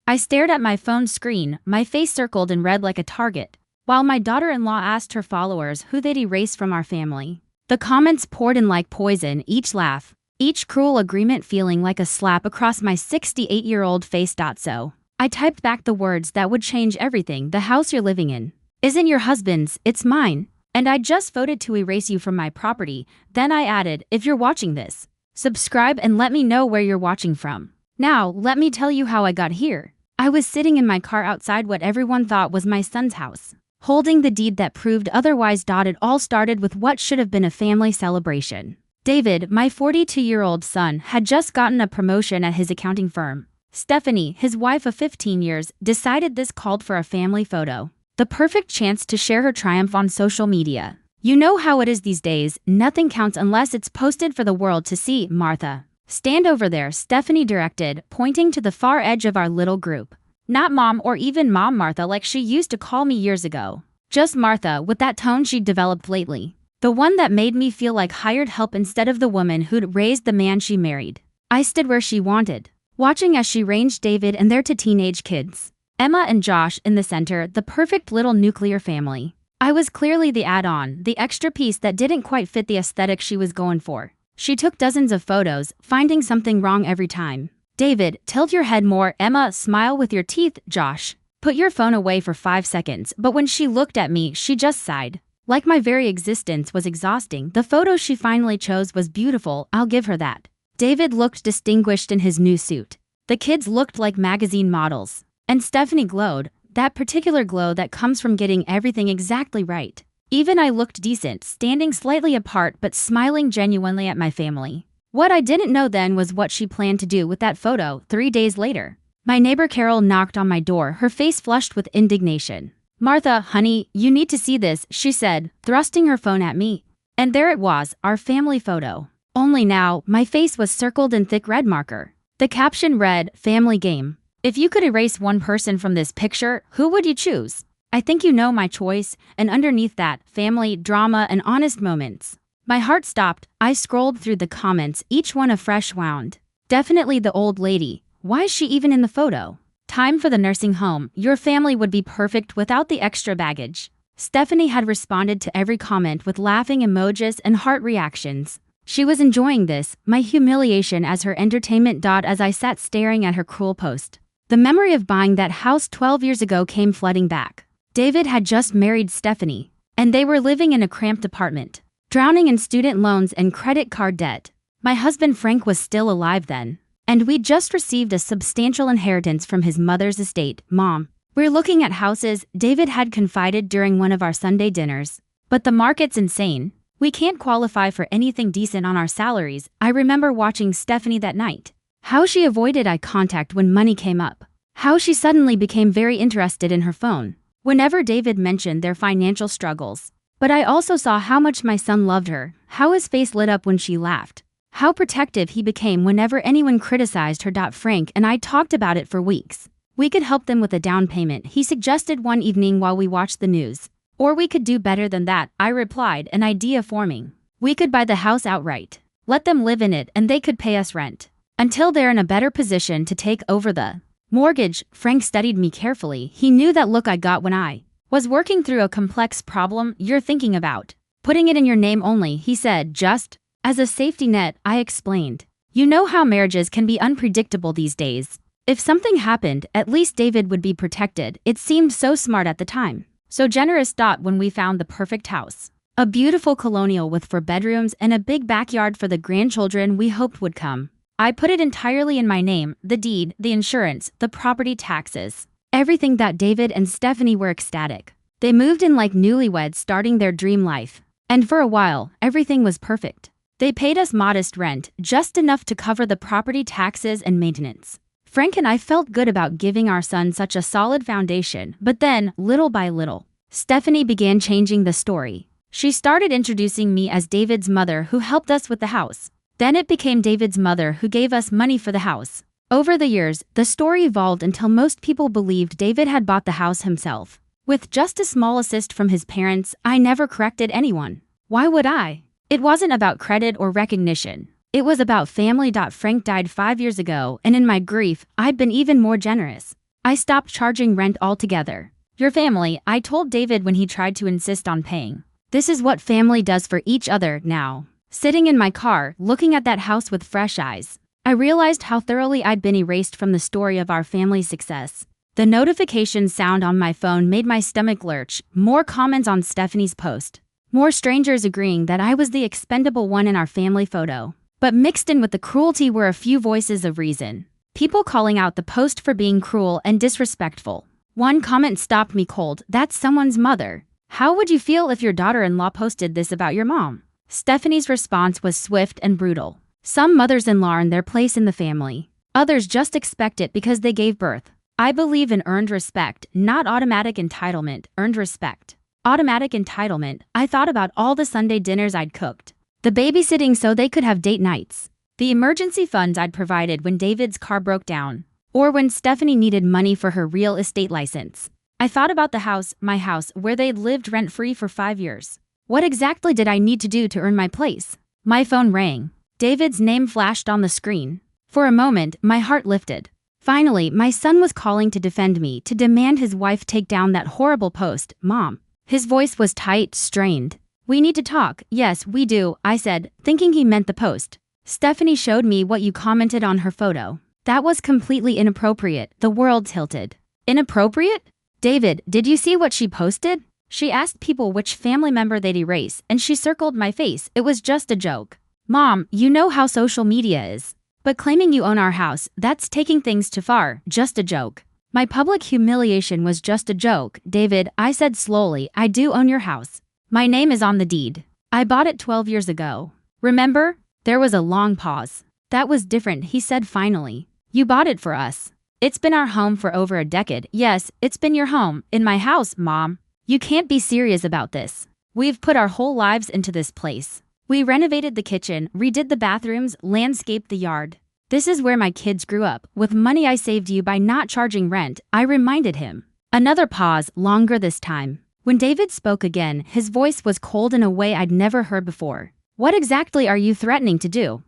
I stared at my phone screen, my face circled in red like a target, while my daughter-in-law asked her followers who they'd erase from our family. The comments poured in like poison, each laugh, each cruel agreement feeling like a slap across my 68-year-old face. So I typed back the words that would change everything. The house you're living in isn't your husband's, it's mine. And I just voted to erase you from my property. Then I added, if you're watching this, subscribe and let me know where you're watching from. Now, let me tell you how I got here. I was sitting in my car outside what everyone thought was my son's house, holding the deed that proved otherwise. It all started with what should have been a family celebration. David, my 42-year-old son, had just gotten a promotion at his accounting firm. Stephanie, his wife of 15 years, decided this called for a family photo. The perfect chance to share her triumph on social media. You know how it is these days, nothing counts unless it's posted for the world to see. Martha, stand over there, Stephanie directed, pointing to the far edge of our little group. Not Mom or even Mom Martha like she used to call me years ago. Just Martha, with that tone she'd developed lately. The one that made me feel like hired help instead of the woman who'd raised the man she married. I stood where she wanted, watching as she ranged David and their two teenage kids, Emma and Josh, in the center, the perfect little nuclear family. I was clearly the add-on, the extra piece that didn't quite fit the aesthetic she was going for. She took dozens of photos, finding something wrong every time. David, tilt your head more. Emma, smile with your teeth. Josh, put your phone away for 5 seconds. But when she looked at me, she just sighed. Like my very existence was exhausting. The photo she finally chose was beautiful, I'll give her that. David looked distinguished in his new suit. The kids looked like magazine models. And Stephanie glowed, that particular glow that comes from getting everything exactly right. Even I looked decent, standing slightly apart but smiling genuinely at my family. What I didn't know then was what she planned to do with that photo. 3 days later, my neighbor Carol knocked on my door, her face flushed with indignation. Martha, honey, you need to see this, she said, thrusting her phone at me. And there it was, our family photo. Only now, my face was circled in thick red marker. The caption read, Family Game. If you could erase one person from this picture, who would you choose? I think you know my choice, and underneath that, family, drama, and honest moments. My heart stopped. I scrolled through the comments, each one a fresh wound. Definitely the old lady. Why is she even in the photo? Time for the nursing home. Your family would be perfect without the extra baggage. Stephanie had responded to every comment with laughing emojis and heart reactions. She was enjoying this, my humiliation as her entertainment. As I sat staring at her cruel post, the memory of buying that house 12 years ago came flooding back. David had just married Stephanie, and they were living in a cramped apartment, drowning in student loans and credit card debt. My husband Frank was still alive then, and we'd just received a substantial inheritance from his mother's estate. Mom, we're looking at houses, David had confided during one of our Sunday dinners. But the market's insane. We can't qualify for anything decent on our salaries. I remember watching Stephanie that night. How she avoided eye contact when money came up. How she suddenly became very interested in her phone whenever David mentioned their financial struggles. But I also saw how much my son loved her, how his face lit up when she laughed, how protective he became whenever anyone criticized her. Frank and I talked about it for weeks. We could help them with a down payment, he suggested one evening while we watched the news. Or we could do better than that, I replied, an idea forming. We could buy the house outright, let them live in it, and they could pay us rent until they're in a better position to take over the mortgage. Frank studied me carefully. He knew that look I got when I was working through a complex problem. You're thinking about putting it in your name only, he said, just as a safety net. I explained. You know how marriages can be unpredictable these days. If something happened, at least David would be protected. It seemed so smart at the time. So generous. When we found the perfect house, a beautiful colonial with 4 bedrooms and a big backyard for the grandchildren we hoped would come, I put it entirely in my name, the deed, the insurance, the property taxes, everything. David and Stephanie were ecstatic. They moved in like newlyweds starting their dream life. And for a while, everything was perfect. They paid us modest rent, just enough to cover the property taxes and maintenance. Frank and I felt good about giving our son such a solid foundation, but then, little by little, Stephanie began changing the story. She started introducing me as David's mother who helped us with the house. Then it became David's mother who gave us money for the house. Over the years, the story evolved until most people believed David had bought the house himself. With just a small assist from his parents, I never corrected anyone. Why would I? It wasn't about credit or recognition. It was about family. Frank died 5 years ago, and in my grief, I'd been even more generous. I stopped charging rent altogether. Your family, I told David when he tried to insist on paying. This is what family does for each other now. Sitting in my car, looking at that house with fresh eyes, I realized how thoroughly I'd been erased from the story of our family's success. The notification sound on my phone made my stomach lurch. More comments on Stephanie's post. More strangers agreeing that I was the expendable one in our family photo. But mixed in with the cruelty were a few voices of reason. People calling out the post for being cruel and disrespectful. One comment stopped me cold. That's someone's mother. How would you feel if your daughter-in-law posted this about your mom? Stephanie's response was swift and brutal. Some mothers-in-law earn their place in the family. Others just expect it because they gave birth. I believe in earned respect, not automatic entitlement. Earned respect. Automatic entitlement. I thought about all the Sunday dinners I'd cooked. The babysitting so they could have date nights. The emergency funds I'd provided when David's car broke down. Or when Stephanie needed money for her real estate license. I thought about the house, my house, where they'd lived rent-free for 5 years. What exactly did I need to do to earn my place? My phone rang. David's name flashed on the screen. For a moment, my heart lifted. Finally, my son was calling to defend me, to demand his wife take down that horrible post. Mom. His voice was tight, strained. We need to talk. Yes, we do, I said, thinking he meant the post. Stephanie showed me what you commented on her photo. That was completely inappropriate. The world tilted. Inappropriate? David, did you see what she posted? She asked people which family member they'd erase, and she circled my face. It was just a joke. Mom, you know how social media is. But claiming you own our house, that's taking things too far. Just a joke. My public humiliation was just a joke. David, I said slowly, I do own your house. My name is on the deed. I bought it 12 years ago. Remember? There was a long pause. That was different, he said finally. You bought it for us. It's been our home for over a decade. Yes, it's been your home. In my house, Mom. You can't be serious about this. We've put our whole lives into this place. We renovated the kitchen, redid the bathrooms, landscaped the yard. This is where my kids grew up. With money I saved you by not charging rent, I reminded him. Another pause, longer this time. When David spoke again, his voice was cold in a way I'd never heard before. What exactly are you threatening to do?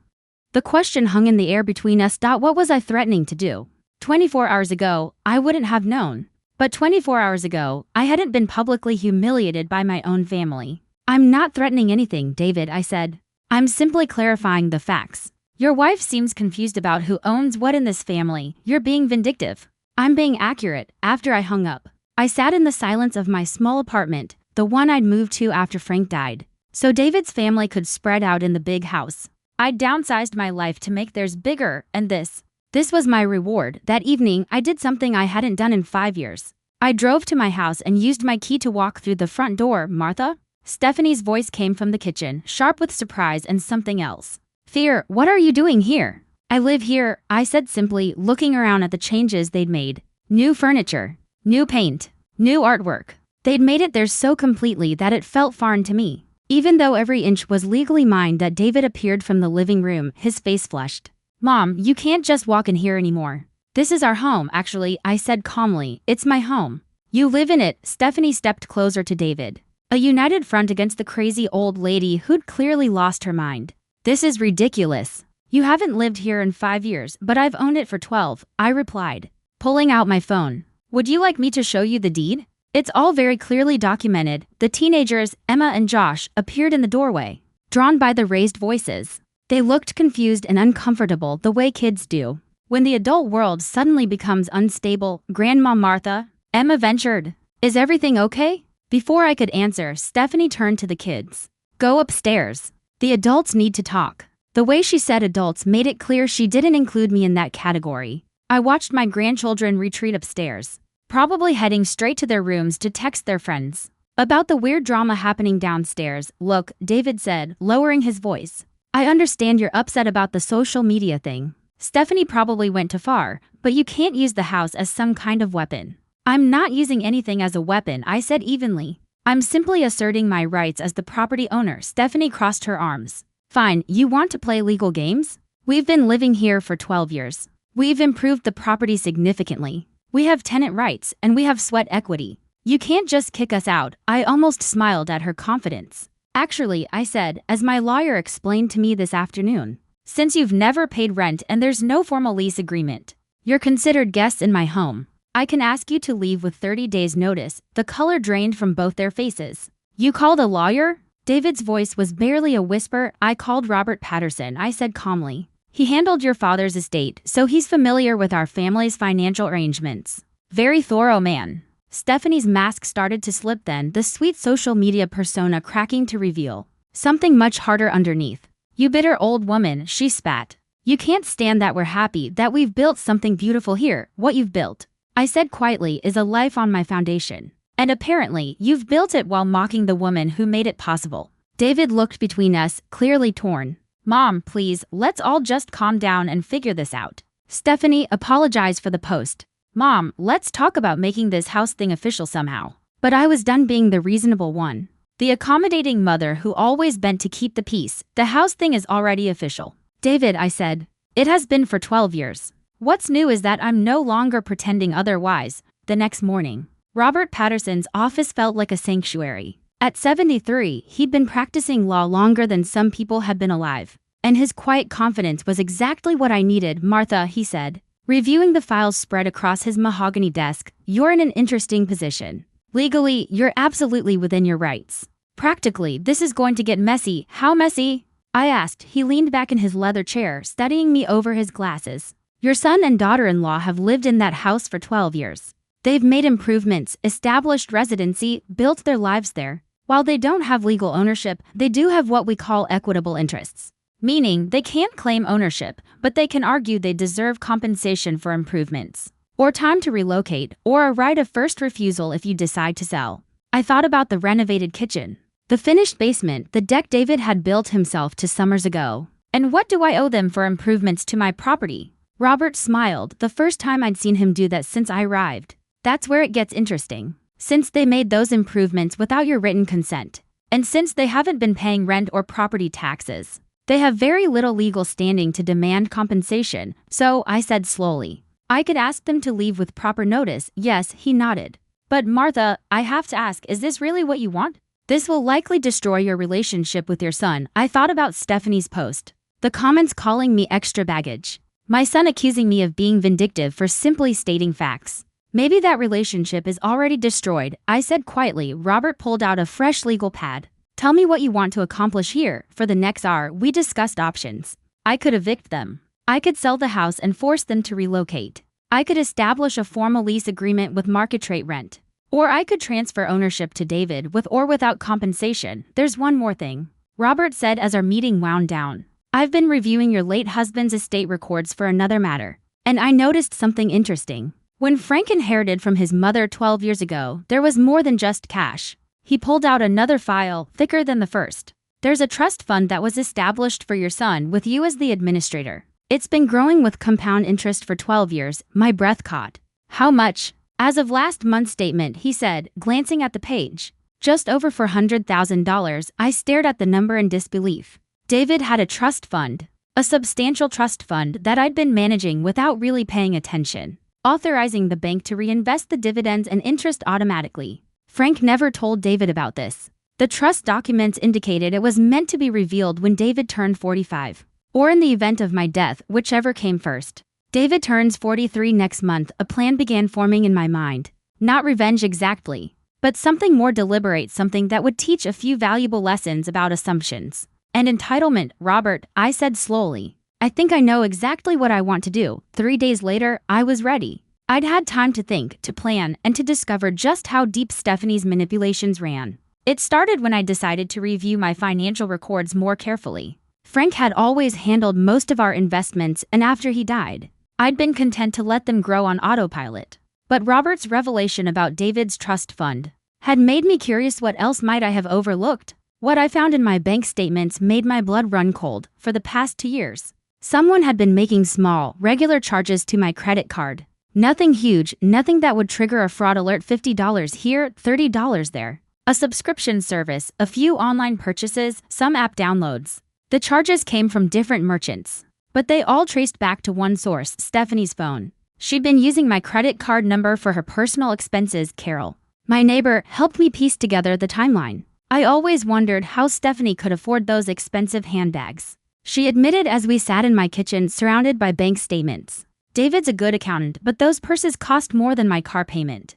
The question hung in the air between us. What was I threatening to do? 24 hours ago, I wouldn't have known. But 24 hours ago, I hadn't been publicly humiliated by my own family. I'm not threatening anything, David, I said. I'm simply clarifying the facts. Your wife seems confused about who owns what in this family. You're being vindictive. I'm being accurate. After I hung up, I sat in the silence of my small apartment, the one I'd moved to after Frank died, so David's family could spread out in the big house. I'd downsized my life to make theirs bigger, and this was my reward. That evening, I did something I hadn't done in 5 years. I drove to my house and used my key to walk through the front door. Martha? Stephanie's voice came from the kitchen, sharp with surprise and something else. Fear. What are you doing here? I live here, I said simply, looking around at the changes they'd made. New furniture, new paint, new artwork. They'd made it theirs so completely that it felt foreign to me. Even though every inch was legally mine. That David appeared from the living room, his face flushed. Mom, you can't just walk in here anymore. This is our home, actually, I said calmly. It's my home. You live in it. Stephanie stepped closer to David. A united front against the crazy old lady who'd clearly lost her mind. This is ridiculous. You haven't lived here in 5 years, but I've owned it for 12, I replied, pulling out my phone. Would you like me to show you the deed? It's all very clearly documented. The teenagers, Emma and Josh, appeared in the doorway, drawn by the raised voices. They looked confused and uncomfortable, the way kids do when the adult world suddenly becomes unstable. Grandma Martha, Emma ventured. Is everything okay? Before I could answer, Stephanie turned to the kids. Go upstairs. The adults need to talk. The way she said adults made it clear she didn't include me in that category. I watched my grandchildren retreat upstairs, probably heading straight to their rooms to text their friends about the weird drama happening downstairs. Look, David said, lowering his voice. I understand you're upset about the social media thing. Stephanie probably went too far, but you can't use the house as some kind of weapon. I'm not using anything as a weapon, I said evenly. I'm simply asserting my rights as the property owner. Stephanie crossed her arms. Fine, you want to play legal games? We've been living here for 12 years. We've improved the property significantly. We have tenant rights, and we have sweat equity. You can't just kick us out. I almost smiled at her confidence. Actually, I said, as my lawyer explained to me this afternoon, since you've never paid rent and there's no formal lease agreement, you're considered guests in my home. I can ask you to leave with 30 days notice." The color drained from both their faces. "You called a lawyer?" David's voice was barely a whisper. "I called Robert Patterson," I said calmly. "He handled your father's estate, so he's familiar with our family's financial arrangements. Very thorough man." Stephanie's mask started to slip then, the sweet social media persona cracking to reveal something much harder underneath. "You bitter old woman," she spat. "You can't stand that we're happy, that we've built something beautiful here. What you've built," I said quietly, "is a life on my foundation. And apparently, you've built it while mocking the woman who made it possible." David looked between us, clearly torn. "Mom, please, let's all just calm down and figure this out." Stephanie apologized for the post. "Mom, let's talk about making this house thing official somehow." But I was done being the reasonable one, the accommodating mother who always bent to keep the peace. "The house thing is already official, David," I said. "It has been for 12 years. What's new is that I'm no longer pretending otherwise." The next morning, Robert Patterson's office felt like a sanctuary. At 73, he'd been practicing law longer than some people had been alive. And his quiet confidence was exactly what I needed. "Martha," he said, reviewing the files spread across his mahogany desk, "you're in an interesting position. Legally, you're absolutely within your rights. Practically, this is going to get messy." "How messy?" I asked. He leaned back in his leather chair, studying me over his glasses. "Your son and daughter-in-law have lived in that house for 12 years. They've made improvements, established residency, built their lives there. While they don't have legal ownership, they do have what we call equitable interests. Meaning, they can't claim ownership, but they can argue they deserve compensation for improvements, or time to relocate, or a right of first refusal if you decide to sell." I thought about the renovated kitchen, the finished basement, the deck David had built himself 2 summers ago. "And what do I owe them for improvements to my property?" Robert smiled, the first time I'd seen him do that since I arrived. "That's where it gets interesting. Since they made those improvements without your written consent, and since they haven't been paying rent or property taxes, they have very little legal standing to demand compensation." "So," I said slowly, "I could ask them to leave with proper notice." "Yes," he nodded. "But Martha, I have to ask, is this really what you want? This will likely destroy your relationship with your son." I thought about Stephanie's post, the comments calling me extra baggage, my son accusing me of being vindictive for simply stating facts. "Maybe that relationship is already destroyed," I said quietly. Robert pulled out a fresh legal pad. "Tell me what you want to accomplish here." For the next hour, we discussed options. I could evict them. I could sell the house and force them to relocate. I could establish a formal lease agreement with market rate rent. Or I could transfer ownership to David with or without compensation. "There's one more thing," Robert said as our meeting wound down. "I've been reviewing your late husband's estate records for another matter, and I noticed something interesting. When Frank inherited from his mother 12 years ago, there was more than just cash." He pulled out another file, thicker than the first. "There's a trust fund that was established for your son with you as the administrator. It's been growing with compound interest for 12 years. My breath caught. "How much?" "As of last month's statement," he said, glancing at the page. "Just over $400,000. I stared at the number in disbelief. David had a trust fund, a substantial trust fund that I'd been managing without really paying attention, authorizing the bank to reinvest the dividends and interest automatically. Frank never told David about this. The trust documents indicated it was meant to be revealed when David turned 45, or in the event of my death, whichever came first. David turns 43 next month. A plan began forming in my mind. Not revenge exactly, but something more deliberate, something that would teach a few valuable lessons about assumptions and entitlement." "Robert," I said slowly, "I think I know exactly what I want to do." 3 days later, I was ready. I'd had time to think, to plan, and to discover just how deep Stephanie's manipulations ran. It started when I decided to review my financial records more carefully. Frank had always handled most of our investments, and after he died, I'd been content to let them grow on autopilot. But Robert's revelation about David's trust fund had made me curious. What else might I have overlooked? What I found in my bank statements made my blood run cold. For the past 2 years, someone had been making small, regular charges to my credit card. Nothing huge, nothing that would trigger a fraud alert. $50 here, $30 there. A subscription service, a few online purchases, some app downloads. The charges came from different merchants, but they all traced back to one source: Stephanie's phone. She'd been using my credit card number for her personal expenses. Carol, my neighbor, helped me piece together the timeline. I always wondered how Stephanie could afford those expensive handbags, she admitted as we sat in my kitchen surrounded by bank statements. David's a good accountant, but those purses cost more than my car payment.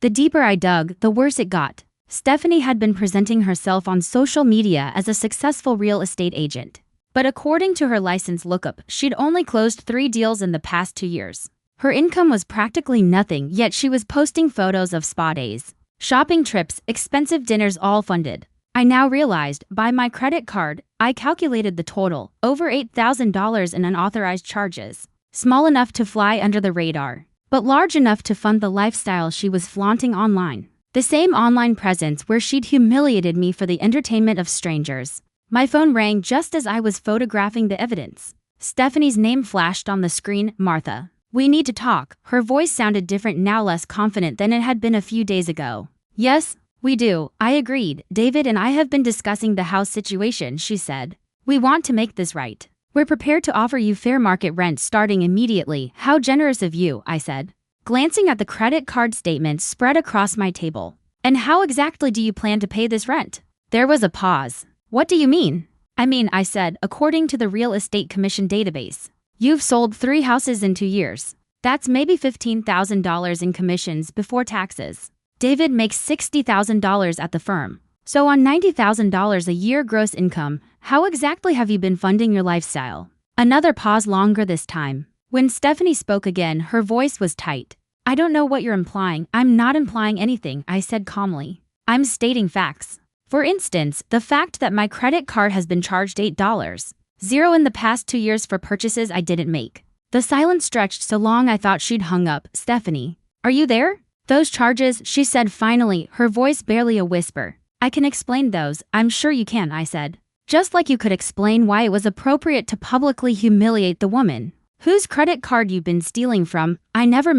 The deeper I dug, the worse it got. Stephanie had been presenting herself on social media as a successful real estate agent. But according to her license lookup, she'd only closed 3 deals in the past 2 years. Her income was practically nothing, yet she was posting photos of spa days, shopping trips, expensive dinners all funded. I now realized, by my credit card, I calculated the total, over $8,000 in unauthorized charges. Small enough to fly under the radar, but large enough to fund the lifestyle she was flaunting online. The same online presence where she'd humiliated me for the entertainment of strangers. My phone rang just as I was photographing the evidence. Stephanie's name flashed on the screen, Martha. We need to talk. Her voice sounded different now, less confident than it had been a few days ago. Yes, we do, I agreed. David and I have been discussing the house situation, she said. We want to make this right. We're prepared to offer you fair market rent starting immediately. How generous of you, I said, glancing at the credit card statement spread across my table. And how exactly do you plan to pay this rent? There was a pause. What do you mean? I said, according to the real estate commission database. You've sold 3 houses in 2 years. That's maybe $15,000 in commissions before taxes. David makes $60,000 at the firm. So on $90,000 a year gross income, how exactly have you been funding your lifestyle? Another pause, longer this time. When Stephanie spoke again, her voice was tight. I don't know what you're implying. I'm not implying anything, I said calmly. I'm stating facts. For instance, the fact that my credit card has been charged $8.00 in the past 2 years for purchases I didn't make. The silence stretched so long I thought she'd hung up. Stephanie, are you there? Those charges, she said finally, her voice barely a whisper. I can explain those. I'm sure you can, I said. Just like you could explain why it was appropriate to publicly humiliate the woman whose credit card you've been stealing from. You never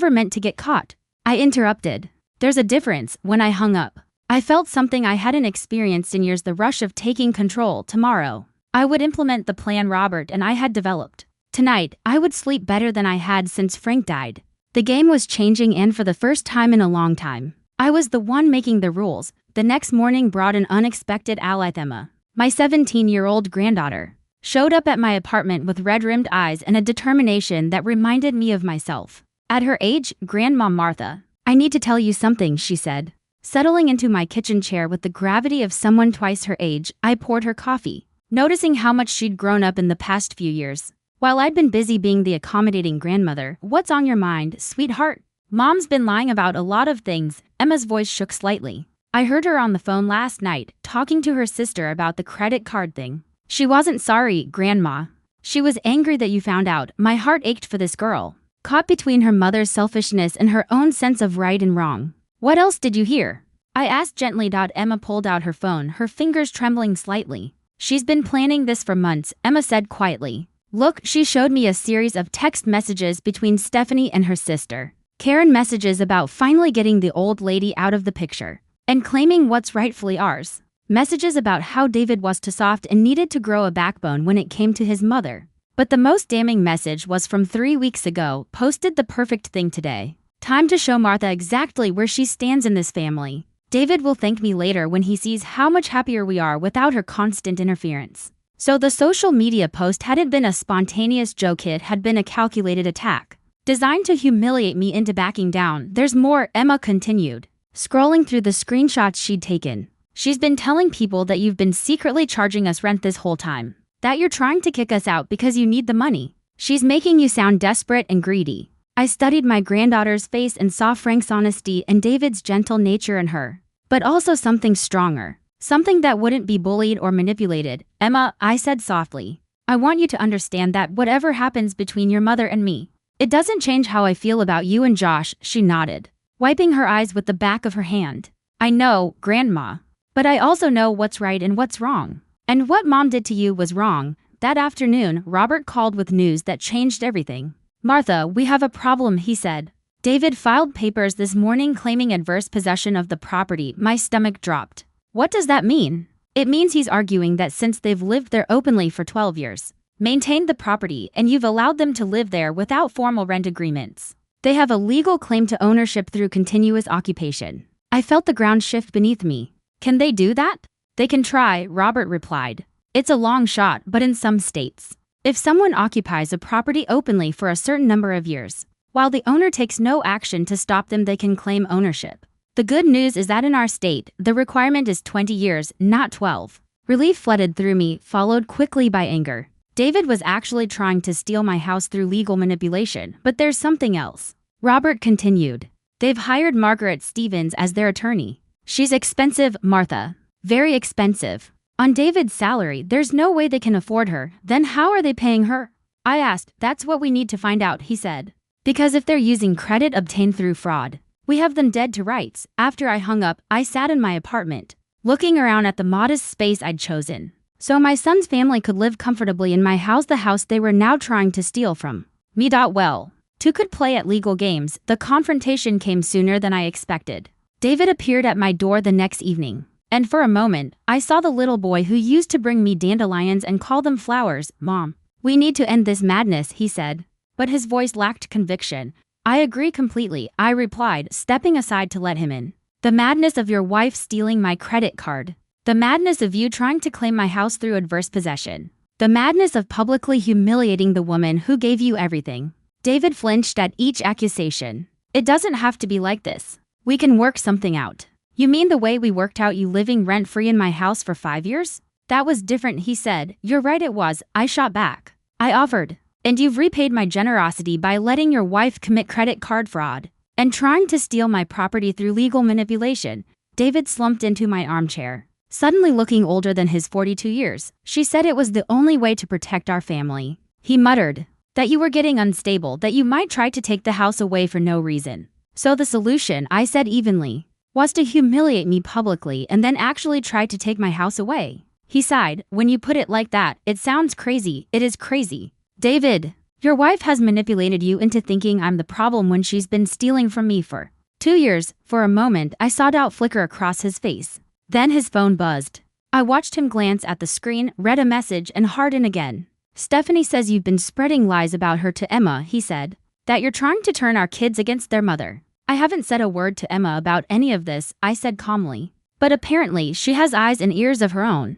meant to get caught. I interrupted. There's a difference. When I hung up, I felt something I hadn't experienced in years, the rush of taking control. Tomorrow, I would implement the plan Robert and I had developed. Tonight, I would sleep better than I had since Frank died. The game was changing, and for the first time in a long time, I was the one making the rules. The next morning brought an unexpected ally. Emma, my 17-year-old granddaughter, showed up at my apartment with red-rimmed eyes and a determination that reminded me of myself. At her age, Grandma Martha, I need to tell you something, she said. Settling into my kitchen chair with the gravity of someone twice her age, I poured her coffee, noticing how much she'd grown up in the past few years. While I'd been busy being the accommodating grandmother, what's on your mind, sweetheart? Mom's been lying about a lot of things. Emma's voice shook slightly. I heard her on the phone last night, talking to her sister about the credit card thing. She wasn't sorry, Grandma. She was angry that you found out. My heart ached for this girl, caught between her mother's selfishness and her own sense of right and wrong. What else did you hear? I asked gently. Emma pulled out her phone, her fingers trembling slightly. She's been planning this for months, Emma said quietly. Look, she showed me a series of text messages between Stephanie and her sister Karen, messages about finally getting the old lady out of the picture and claiming what's rightfully ours. Messages about how David was too soft and needed to grow a backbone when it came to his mother. But the most damning message was from 3 weeks ago, posted the perfect thing today. Time to show Martha exactly where she stands in this family. David will thank me later when he sees how much happier we are without her constant interference. So the social media post hadn't been a spontaneous joke, it had been a calculated attack, designed to humiliate me into backing down. There's more, Emma continued, scrolling through the screenshots she'd taken. She's been telling people that you've been secretly charging us rent this whole time, that you're trying to kick us out because you need the money. She's making you sound desperate and greedy. I studied my granddaughter's face and saw Frank's honesty and David's gentle nature in her, but also something stronger. Something that wouldn't be bullied or manipulated. Emma, I said softly, I want you to understand that whatever happens between your mother and me, it doesn't change how I feel about you and Josh. She nodded, wiping her eyes with the back of her hand. I know, Grandma, but I also know what's right and what's wrong. And what Mom did to you was wrong. That afternoon, Robert called with news that changed everything. Martha, we have a problem, he said. David filed papers this morning claiming adverse possession of the property. My stomach dropped. What does that mean? It means he's arguing that since they've lived there openly for 12 years, maintained the property, and you've allowed them to live there without formal rent agreements, they have a legal claim to ownership through continuous occupation. I felt the ground shift beneath me. Can they do that? They can try, Robert replied. It's a long shot, but in some states, If someone occupies a property openly for a certain number of years, while the owner takes no action to stop them, they can claim ownership. The good news is that in our state, the requirement is 20 years, not 12. Relief flooded through me, followed quickly by anger. David was actually trying to steal my house through legal manipulation, but there's something else. Robert continued. They've hired Margaret Stevens as their attorney. She's expensive, Martha. Very expensive. On David's salary, there's no way they can afford her. Then how are they paying her? I asked. That's what we need to find out, he said. Because if they're using credit obtained through fraud, we have them dead to rights. After I hung up, I sat in my apartment, looking around at the modest space I'd chosen, so my son's family could live comfortably in my house, the house they were now trying to steal from me. Well, two could play at legal games. The confrontation came sooner than I expected. David appeared at my door the next evening, and for a moment, I saw the little boy who used to bring me dandelions and call them flowers. Mom, we need to end this madness, he said, but his voice lacked conviction. I agree completely, I replied, stepping aside to let him in. The madness of your wife stealing my credit card. The madness of you trying to claim my house through adverse possession. The madness of publicly humiliating the woman who gave you everything. David flinched at each accusation. It doesn't have to be like this. We can work something out. You mean the way we worked out you living rent-free in my house for 5 years? That was different, he said. You're right, it was. I shot back. I offered. And you've repaid my generosity by letting your wife commit credit card fraud and trying to steal my property through legal manipulation. David slumped into my armchair, suddenly looking older than his 42 years. She said it was the only way to protect our family. He muttered. That you were getting unstable, that you might try to take the house away for no reason. So the solution, I said evenly, was to humiliate me publicly and then actually try to take my house away. He sighed. When you put it like that, it sounds crazy. It is crazy. David, your wife has manipulated you into thinking I'm the problem when she's been stealing from me for 2 years. For a moment, I saw doubt flicker across his face. Then his phone buzzed. I watched him glance at the screen, read a message, and harden again. Stephanie says you've been spreading lies about her to Emma, he said. That you're trying to turn our kids against their mother. I haven't said a word to Emma about any of this, I said calmly. But apparently, she has eyes and ears of her own.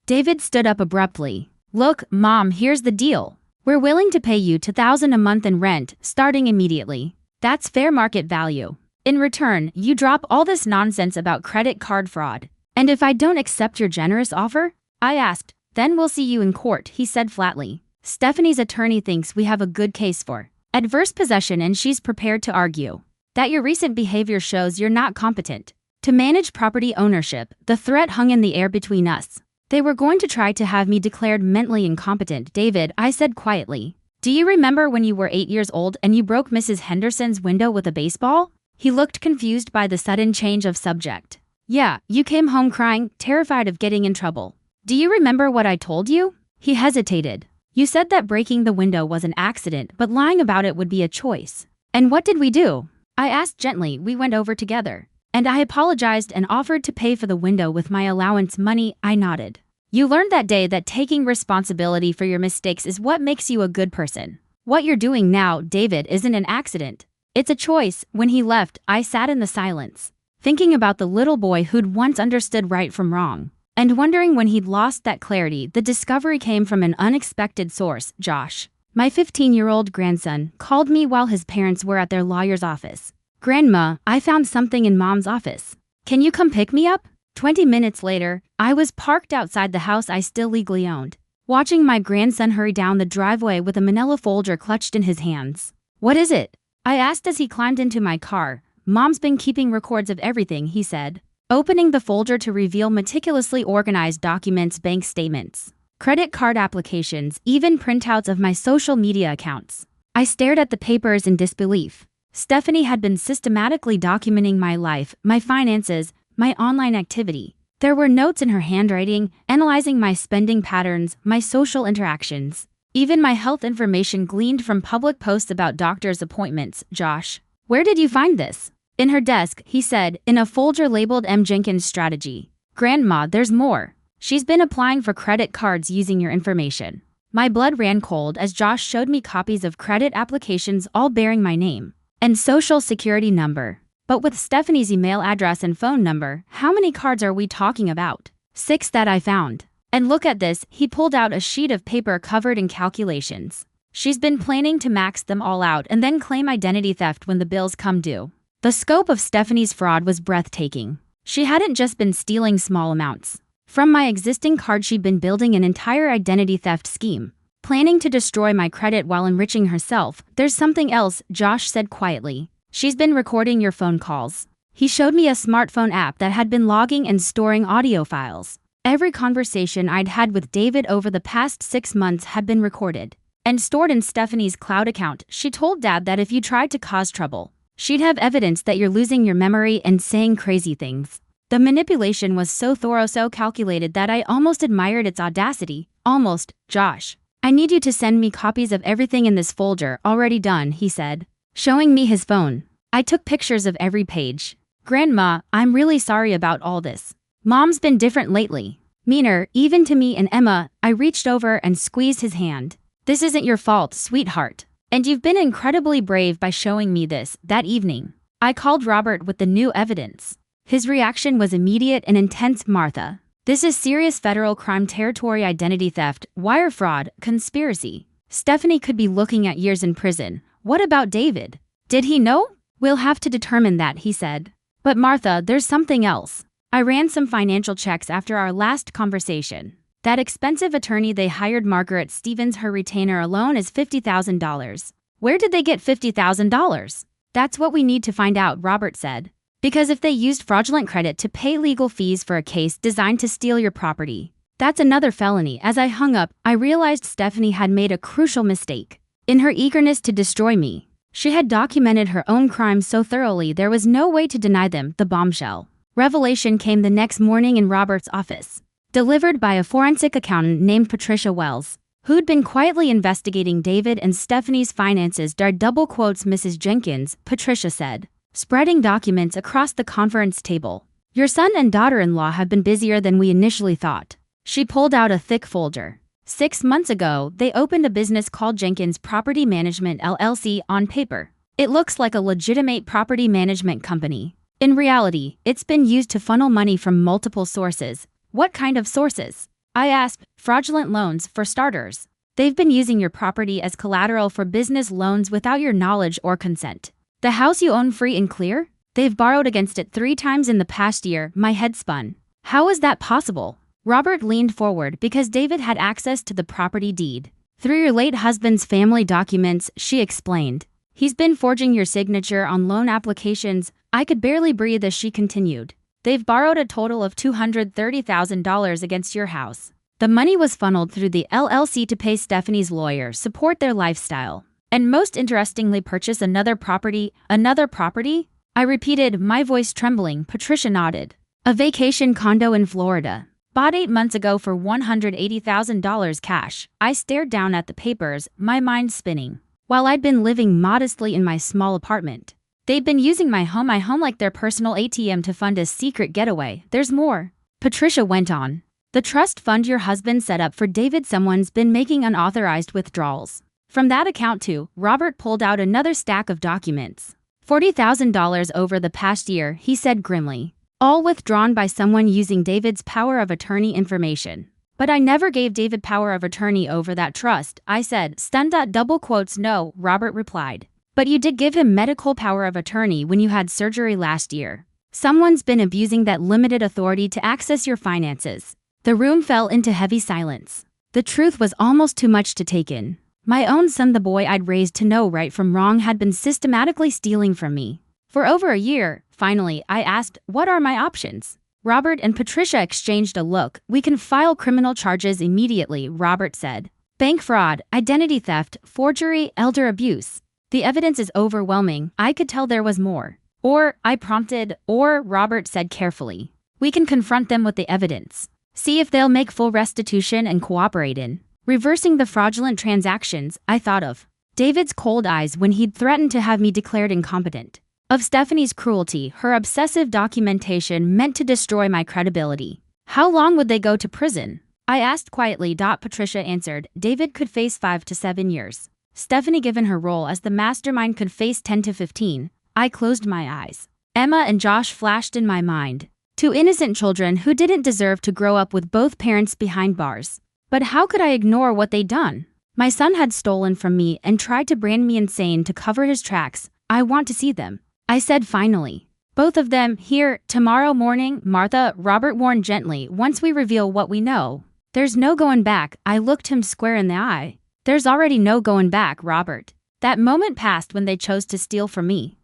David stood up abruptly. Look, Mom, here's the deal. We're willing to pay you $2,000 a month in rent, starting immediately. That's fair market value. In return, you drop all this nonsense about credit card fraud. And if I don't accept your generous offer? I asked. Then we'll see you in court, he said flatly. Stephanie's attorney thinks we have a good case for adverse possession and she's prepared to argue that your recent behavior shows you're not competent to manage property ownership. The threat hung in the air between us. They were going to try to have me declared mentally incompetent. David, I said quietly. Do you remember when you were 8 years old and you broke Mrs. Henderson's window with a baseball? He looked confused by the sudden change of subject. Yeah, you came home crying, terrified of getting in trouble. Do you remember what I told you? He hesitated. You said that breaking the window was an accident, but lying about it would be a choice. And what did we do? I asked gently. We went over together. And I apologized and offered to pay for the window with my allowance money. I nodded. You learned that day that taking responsibility for your mistakes is what makes you a good person. What you're doing now, David, isn't an accident. It's a choice. When he left, I sat in the silence, thinking about the little boy who'd once understood right from wrong, and wondering when he'd lost that clarity. The discovery came from an unexpected source. Josh, my 15-year-old grandson, called me while his parents were at their lawyer's office. Grandma, I found something in Mom's office. Can you come pick me up? 20 minutes later, I was parked outside the house I still legally owned, watching my grandson hurry down the driveway with a manila folder clutched in his hands. What is it? I asked as he climbed into my car. Mom's been keeping records of everything, he said, opening the folder to reveal meticulously organized documents, bank statements, credit card applications, even printouts of my social media accounts. I stared at the papers in disbelief. Stephanie had been systematically documenting my life, my finances, my online activity. There were notes in her handwriting, analyzing my spending patterns, my social interactions, even my health information gleaned from public posts about doctor's appointments. Josh, where did you find this? In her desk, he said, in a folder labeled M. Jenkins Strategy. Grandma, there's more. She's been applying for credit cards using your information. My blood ran cold as Josh showed me copies of credit applications all bearing my name and social security number. But with Stephanie's email address and phone number, how many cards are we talking about? 6 that I found. And look at this, he pulled out a sheet of paper covered in calculations. She's been planning to max them all out and then claim identity theft when the bills come due. The scope of Stephanie's fraud was breathtaking. She hadn't just been stealing small amounts. From my existing card, she'd been building an entire identity theft scheme, planning to destroy my credit while enriching herself. There's something else, Josh said quietly. She's been recording your phone calls. He showed me a smartphone app that had been logging and storing audio files. Every conversation I'd had with David over the past 6 months had been recorded and stored in Stephanie's cloud account. She told Dad that if you tried to cause trouble, she'd have evidence that you're losing your memory and saying crazy things. The manipulation was so thorough, so calculated that I almost admired its audacity. Almost. Josh, I need you to send me copies of everything in this folder. Already done, he said, showing me his phone. I took pictures of every page. Grandma, I'm really sorry about all this. Mom's been different lately. Meaner, even to me and Emma. I reached over and squeezed his hand. This isn't your fault, sweetheart. And you've been incredibly brave by showing me this. That evening, I called Robert with the new evidence. His reaction was immediate and intense. Martha, this is serious federal crime territory: identity theft, wire fraud, conspiracy. Stephanie could be looking at years in prison. What about David? Did he know? We'll have to determine that, he said. But Martha, there's something else. I ran some financial checks after our last conversation. That expensive attorney they hired, Margaret Stevens, her retainer alone is $50,000. Where did they get $50,000? That's what we need to find out, Robert said. Because if they used fraudulent credit to pay legal fees for a case designed to steal your property, that's another felony. As I hung up, I realized Stephanie had made a crucial mistake. In her eagerness to destroy me, she had documented her own crimes so thoroughly there was no way to deny them. The bombshell revelation came the next morning in Robert's office, delivered by a forensic accountant named Patricia Wells, who'd been quietly investigating David and Stephanie's finances. Double quotes, Mrs. Jenkins, Patricia said, spreading documents across the conference table. Your son and daughter-in-law have been busier than we initially thought. She pulled out a thick folder. 6 months ago, they opened a business called Jenkins Property Management LLC. On paper, it looks like a legitimate property management company. In reality, it's been used to funnel money from multiple sources. What kind of sources? I asked. Fraudulent loans, for starters. They've been using your property as collateral for business loans without your knowledge or consent. The house you own free and clear? They've borrowed against it 3 times in the past year. My head spun. How is that possible? Robert leaned forward. Because David had access to the property deed through your late husband's family documents, she explained. He's been forging your signature on loan applications. I could barely breathe as she continued. They've borrowed a total of $230,000 against your house. The money was funneled through the LLC to pay Stephanie's lawyer, support their lifestyle, and most interestingly, purchase another property. Another property? I repeated, my voice trembling. Patricia nodded. A vacation condo in Florida. Bought 8 months ago for $180,000 cash. I stared down at the papers, my mind spinning. While I'd been living modestly in my small apartment, they'd been using my home like their personal ATM to fund a secret getaway. There's more, Patricia went on. The trust fund your husband set up for David, someone's been making unauthorized withdrawals from that account too. Robert pulled out another stack of documents. $40,000 over the past year, he said grimly. All withdrawn by someone using David's power of attorney information. But I never gave David power of attorney over that trust, I said, stunned. Double quotes, no, Robert replied. But you did give him medical power of attorney when you had surgery last year. Someone's been abusing that limited authority to access your finances. The room fell into heavy silence. The truth was almost too much to take in. My own son, the boy I'd raised to know right from wrong, had been systematically stealing from me. For over a year. Finally, I asked, what are my options? Robert and Patricia exchanged a look. We can file criminal charges immediately, Robert said. Bank fraud, identity theft, forgery, elder abuse. The evidence is overwhelming. I could tell there was more. Or, I prompted, or, Robert said carefully. We can confront them with the evidence. See if they'll make full restitution and cooperate in reversing the fraudulent transactions. I thought of David's cold eyes when he'd threatened to have me declared incompetent. Of Stephanie's cruelty, her obsessive documentation meant to destroy my credibility. How long would they go to prison? I asked quietly. Patricia answered, David could face 5 to 7 years. Stephanie, given her role as the mastermind, could face 10 to 15. I closed my eyes. Emma and Josh flashed in my mind. Two innocent children who didn't deserve to grow up with both parents behind bars. But how could I ignore what they'd done? My son had stolen from me and tried to brand me insane to cover his tracks. I want to see them, I said finally. Both of them here tomorrow morning, Martha, Robert warned gently, once we reveal what we know. There's no going back, I looked him square in the eye. There's already no going back, Robert. That moment passed when they chose to steal from me.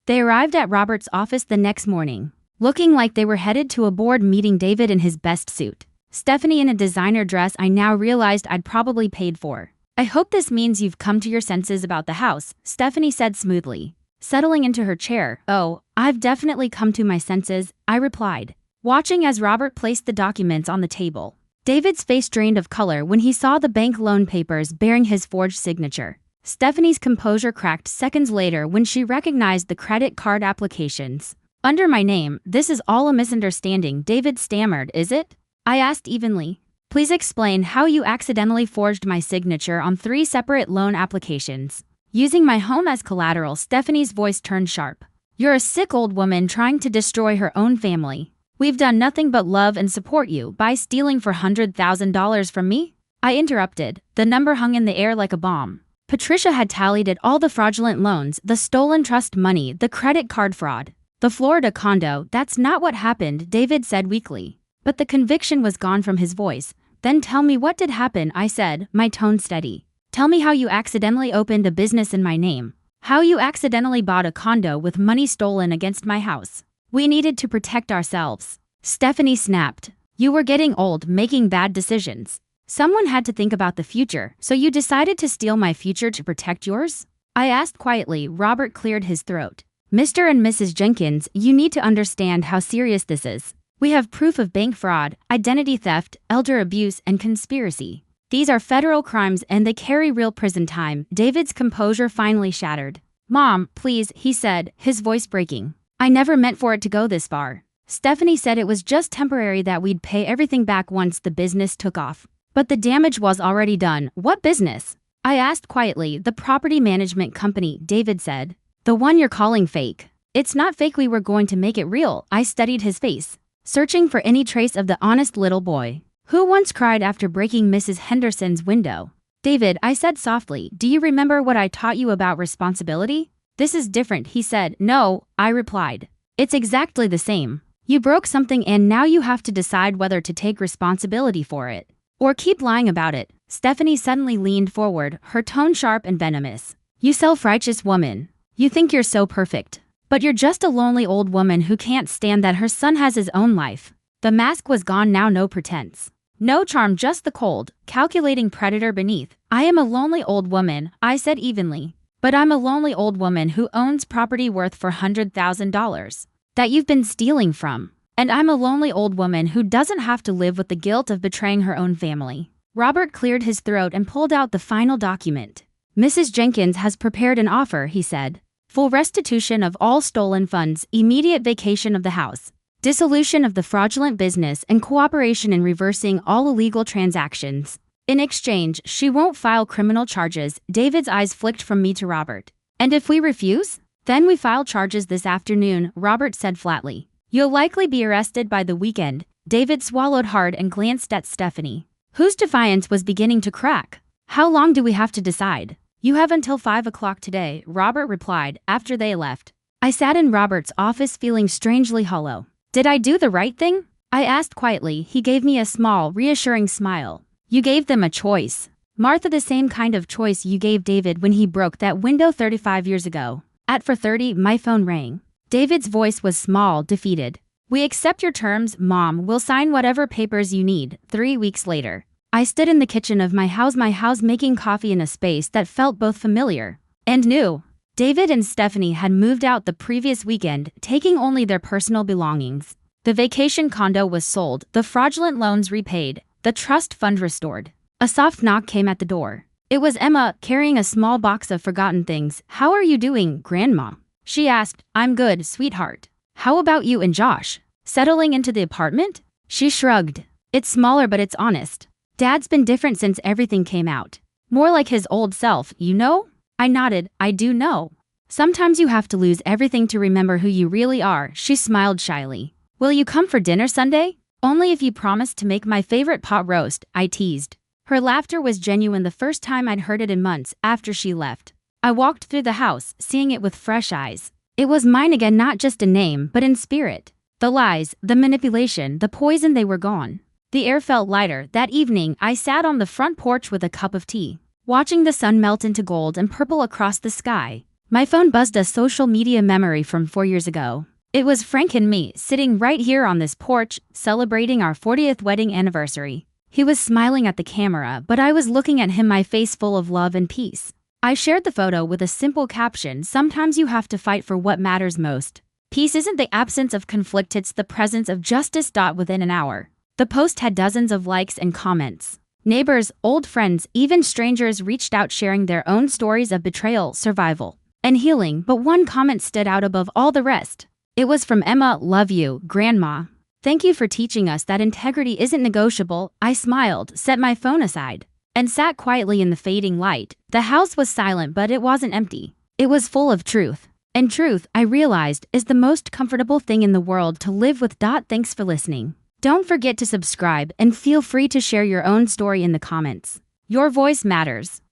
They arrived at Robert's office the next morning, looking like they were headed to a board meeting. David in his best suit, Stephanie in a designer dress I now realized I'd probably paid for. I hope this means you've come to your senses about the house, Stephanie said smoothly, settling into her chair. Oh, I've definitely come to my senses, I replied, watching as Robert placed the documents on the table. David's face drained of color when he saw the bank loan papers bearing his forged signature. Stephanie's composure cracked seconds later when she recognized the credit card applications. Under my name, this is all a misunderstanding, David stammered. Is it? I asked evenly. Please explain how you accidentally forged my signature on 3 separate loan applications. Using my home as collateral, Stephanie's voice turned sharp. You're a sick old woman trying to destroy her own family. We've done nothing but love and support you by stealing $400,000 from me? I interrupted. The number hung in the air like a bomb. Patricia had tallied it all: the fraudulent loans, the stolen trust money, the credit card fraud, the Florida condo. That's not what happened, David said weakly. But the conviction was gone from his voice. Then tell me what did happen, I said, my tone steady. Tell me how you accidentally opened a business in my name. How you accidentally bought a condo with money stolen against my house. We needed to protect ourselves. Stephanie snapped. You were getting old, making bad decisions. Someone had to think about the future, so you decided to steal my future to protect yours? I asked quietly. Robert cleared his throat. Mr. and Mrs. Jenkins, you need to understand how serious this is. We have proof of bank fraud, identity theft, elder abuse, and conspiracy. These are federal crimes and they carry real prison time. David's composure finally shattered. Mom, please, he said, his voice breaking. I never meant for it to go this far. Stephanie said it was just temporary, that we'd pay everything back once the business took off. But the damage was already done. What business? I asked quietly. The property management company, David said. The one you're calling fake. It's not fake. We were going to make it real. I studied his face, searching for any trace of the honest little boy who once cried after breaking Mrs. Henderson's window. David, I said softly, do you remember what I taught you about responsibility? This is different, he said. No, I replied. It's exactly the same. You broke something and now you have to decide whether to take responsibility for it or keep lying about it. Stephanie suddenly leaned forward, her tone sharp and venomous. You self-righteous woman. You think you're so perfect. But you're just a lonely old woman who can't stand that her son has his own life. The mask was gone now, no pretense. No charm, just the cold, calculating predator beneath. I am a lonely old woman, I said evenly. But I'm a lonely old woman who owns property worth $400,000 that you've been stealing from. And I'm a lonely old woman who doesn't have to live with the guilt of betraying her own family. Robert cleared his throat and pulled out the final document. Mrs. Jenkins has prepared an offer, he said. Full restitution of all stolen funds, immediate vacation of the house, dissolution of the fraudulent business, and cooperation in reversing all illegal transactions. In exchange, she won't file criminal charges. David's eyes flicked from me to Robert. And if we refuse? Then we file charges this afternoon, Robert said flatly. You'll likely be arrested by the weekend. David swallowed hard and glanced at Stephanie, whose defiance was beginning to crack. How long do we have to decide? You have until 5 o'clock today, Robert replied after they left. I sat in Robert's office feeling strangely hollow. Did I do the right thing? I asked quietly. He gave me a small, reassuring smile. You gave them a choice, Martha, the same kind of choice you gave David when he broke that window 35 years ago. At 4:30, my phone rang. David's voice was small, defeated. We accept your terms, Mom. We'll sign whatever papers you need. 3 weeks later, I stood in the kitchen of my house making coffee in a space that felt both familiar and new. David and Stephanie had moved out the previous weekend, taking only their personal belongings. The vacation condo was sold, the fraudulent loans repaid, the trust fund restored. A soft knock came at the door. It was Emma, carrying a small box of forgotten things. How are you doing, Grandma? She asked. I'm good, sweetheart. How about you and Josh? Settling into the apartment? She shrugged. It's smaller, but it's honest. Dad's been different since everything came out. More like his old self, you know? I nodded. I do know. Sometimes you have to lose everything to remember who you really are, she smiled shyly. Will you come for dinner Sunday? Only if you promise to make my favorite pot roast, I teased. Her laughter was genuine the first time I'd heard it in months after she left. I walked through the house, seeing it with fresh eyes. It was mine again, not just in name, but in spirit. The lies, the manipulation, the poison, they were gone. The air felt lighter. That evening, I sat on the front porch with a cup of tea, watching the sun melt into gold and purple across the sky. My phone buzzed, a social media memory from 4 years ago. It was Frank and me, sitting right here on this porch, celebrating our 40th wedding anniversary. He was smiling at the camera, but I was looking at him, my face full of love and peace. I shared the photo with a simple caption: sometimes you have to fight for what matters most. Peace isn't the absence of conflict, it's the presence of justice. Within an hour, the post had dozens of likes and comments. Neighbors, old friends, even strangers reached out, sharing their own stories of betrayal, survival, and healing. But one comment stood out above all the rest. It was from Emma: "Love you, Grandma. Thank you for teaching us that integrity isn't negotiable." I smiled, set my phone aside, and sat quietly in the fading light. The house was silent, but it wasn't empty. It was full of truth. And truth, I realized, is the most comfortable thing in the world to live with. Thanks for listening. Don't forget to subscribe and feel free to share your own story in the comments. Your voice matters.